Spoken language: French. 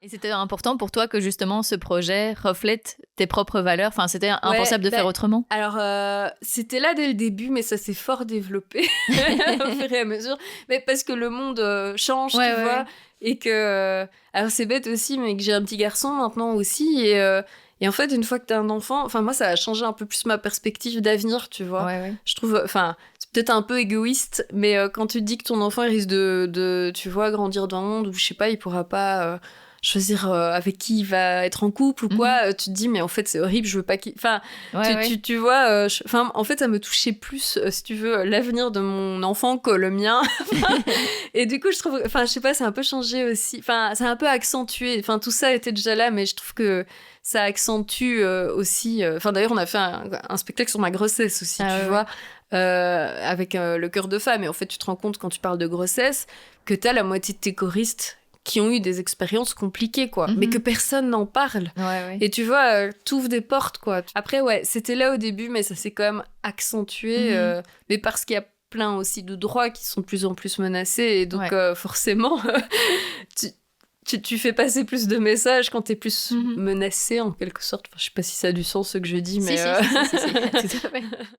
Et c'était important pour toi que justement ce projet reflète tes propres valeurs? Enfin, c'était impensable de faire autrement? Alors, c'était là dès le début, mais ça s'est fort développé au fur et à mesure. Mais parce que le monde change, tu vois. Et que... alors, c'est bête aussi, mais que j'ai un petit garçon maintenant aussi. Et en fait, une fois que t'as un enfant... Enfin, moi, ça a changé un peu plus ma perspective d'avenir, tu vois. Je trouve... Enfin, c'est peut-être un peu égoïste, mais quand tu te dis que ton enfant, il risque tu vois, grandir dans un monde où, je sais pas, il pourra pas... choisir avec qui il va être en couple ou quoi, tu te dis mais en fait c'est horrible, je veux pas qu'il... Enfin, tu vois, en fait ça me touchait plus, si tu veux, l'avenir de mon enfant que le mien. Et du coup je trouve, enfin je sais pas, ça a un peu changé aussi, enfin ça a un peu accentué, enfin tout ça était déjà là, mais je trouve que ça accentue aussi, enfin d'ailleurs on a fait un spectacle sur ma grossesse aussi, tu vois. Avec le cœur de femme, et en fait tu te rends compte quand tu parles de grossesse que t'as la moitié de tes choristes qui ont eu des expériences compliquées, quoi, mais que personne n'en parle. Et tu vois, t'ouvres des portes, quoi. Après, c'était là au début, mais ça s'est quand même accentué, mais parce qu'il y a plein aussi de droits qui sont de plus en plus menacés, et donc forcément, tu fais passer plus de messages quand t'es plus menacé, en quelque sorte. Enfin, je sais pas si ça a du sens, ce que je dis, mais... Si, tout à fait.